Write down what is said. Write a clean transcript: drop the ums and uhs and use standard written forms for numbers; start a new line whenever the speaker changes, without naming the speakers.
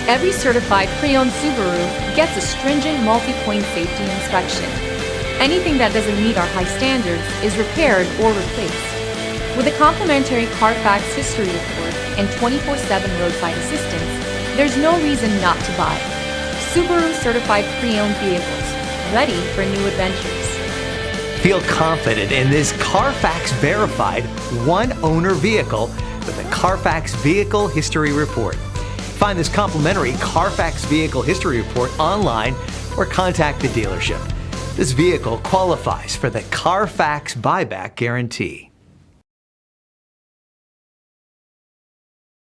Every certified pre-owned Subaru gets a stringent multi-point safety inspection. Anything that doesn't meet our high standards is repaired or replaced. With a complimentary Carfax history report and 24/7 roadside assistance, there's no reason not to buy. Subaru certified pre-owned vehicles, ready for new adventures.
Feel confident in this Carfax verified one-owner vehicle with a Carfax Vehicle History Report. Find this complimentary Carfax Vehicle History Report online or contact the dealership. This vehicle qualifies for the Carfax Buyback Guarantee.